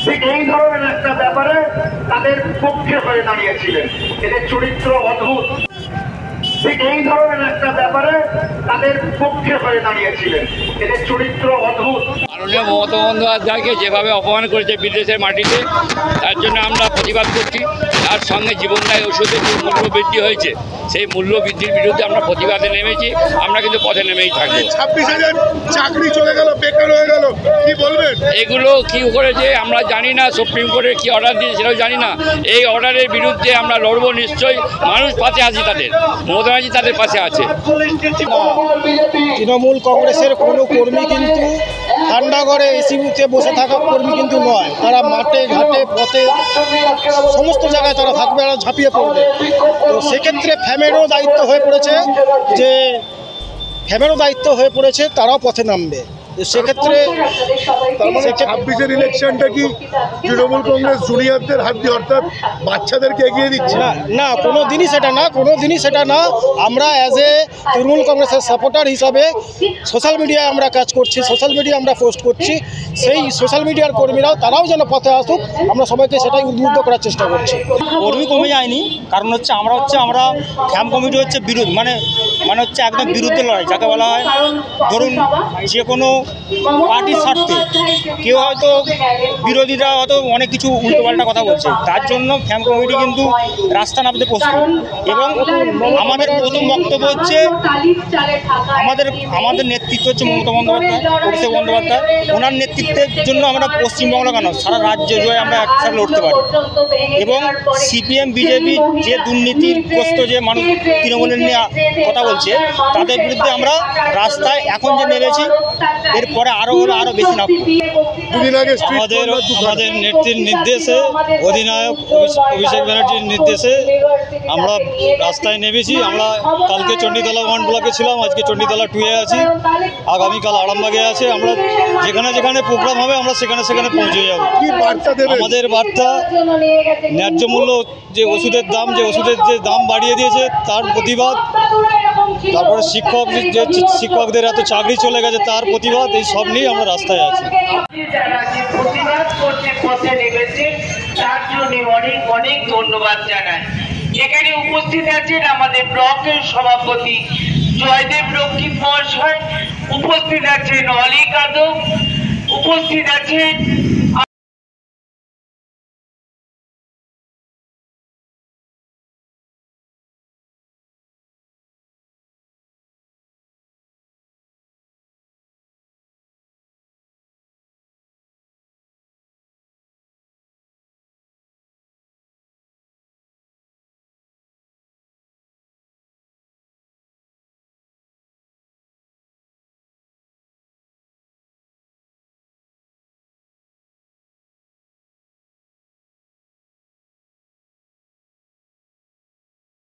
ঠিক এই ধরনের একটা ব্যাপারে তাদের পক্ষে হয়ে দাঁড়িয়েছিলেন। এদের চরিত্র অদ্ভুত। ঠিক এই ধরনের একটা ব্যাপারে তাদের পক্ষে হয়ে দাঁড়িয়েছিলেন। এদের চরিত্র অদ্ভুত। মাননীয় মমতা বন্দ্যোপাধ্যায়কে যেভাবে অপমান করেছে বিদেশের মাটিতে, তার জন্য আমরা প্রতিবাদ করছি। তার সঙ্গে জীবনদায়ী ওষুধের যে মূল্য বৃদ্ধি হয়েছে, সেই মূল্য বৃদ্ধির বিরুদ্ধে আমরা প্রতিবাদে নেমেছি। আমরা কিন্তু পথে নেমেই থাকবো। 26,000 চাকরি চলে গেল, বেকার হয়ে গেল, কি বলবেন? এগুলো কি করেছে আমরা জানি না, সুপ্রিম কোর্টের কি অর্ডার দিয়েছে সেটাও জানি না। এই অর্ডারের বিরুদ্ধে আমরা লড়বো নিশ্চয়ই। মানুষ পাশে আছি, তাদের মমতা ব্যানার্জি তাদের পাশে আছে। তৃণমূল কংগ্রেসের কোনো কর্মী কিন্তু ঠান্ডা ঘরে এসি বুথে বসে থাকা কর্মী কিন্তু নয়। তারা মাঠে ঘাটে পথে সমস্ত জায়গায় তারা থাকবে, আর ঝাঁপিয়ে পড়বে। তো সেক্ষেত্রে ফ্যামেরও দায়িত্ব হয়ে পড়েছে তারাও পথে নামবে। সেক্ষেত্রে 26-এর ইলেকশনটা কি তৃণমূল কংগ্রেস জুনিয়রদের হাত দিয়ে, অর্থাৎ বাচ্চাদেরকে এগিয়ে দিচ্ছে? না, কোনো দিনই সেটা না। আমরা অ্যাজ এ তৃণমূল কংগ্রেসের সাপোর্টার হিসাবে সোশ্যাল মিডিয়ায় আমরা কাজ করছি, সোশ্যাল মিডিয়া আমরা পোস্ট করছি। সেই সোশ্যাল মিডিয়ার কর্মীরাও তারাও যেন পথে আসুক, আমরা সবাইকে সেটাই উদ্বুদ্ধ করার চেষ্টা করছি। কর্মী কমে যায়নি, কারণ আমরা ক্যাম্প কমিটি বিরোধী মানে একদম বিরুদ্ধে লড়াই, যাকে বলা হয় ধরুন যে কোনো পার্টির স্বার্থে কেউ হয়তো বিরোধীরা হয়তো অনেক কিছু উল্টোপাল্টা কথা বলছে, তার জন্য ক্যাম্প কমিটি কিন্তু রাস্তা নামতে প্রস্তুত। এবং আমাদের প্রথম বক্তব্য হচ্ছে আমাদের নেতৃত্ব হচ্ছে মমতা বন্দ্যোপাধ্যায়, অভিষেক বন্দ্যোপাধ্যায়। ওনার নেতৃত্বের জন্য আমরা পশ্চিমবঙ্গ কেন সারা রাজ্য জুড়ে আমরা একসাথে লড়তে পারি। এবং সিপিএম বিজেপি যে দুর্নীতিগ্রস্ত যে মানুষ তৃণমূলের নিয়ে কথা বলছে, তাদের বিরুদ্ধে আমরা রাস্তায় এখন যে নেমেছি, এরপরে আরও বেশি নামব। আমাদের নেত্রীর নির্দেশে, অধিনায়ক অভিষেক ব্যানার্জির নির্দেশে আমরা রাস্তায় নেমেছি। আমরা কালকে চণ্ডীতলা 1 ব্লকে ছিলাম, আজকে চণ্ডীতলা 2-এ আছি, আগামীকাল আরামবাগে আছে। আমরা যেখানে প্রোগ্রাম হবে আমরা সেখানে পৌঁছে যাব। আমাদের বার্তা ন্যায্য মূল্য যে ওষুধের দাম বাড়িয়ে দিয়েছে তার প্রতিবাদ, তারপরে শিক্ষকদের এত চাকরি চলে গেছে তার প্রতিবাদ, এই সব নিয়ে আমরা রাস্তায় আছি। প্রতিবাদ করতে পথে নেমেছে, তার জন্য অনেক ধন্যবাদ জানাই। এখানে উপস্থিত আছেন আমাদের ব্লকের সভাপতি জয়দেব রক্ষিত মহাশয়, উপস্থিত আছেন অলি কাদম, উপস্থিত আছেন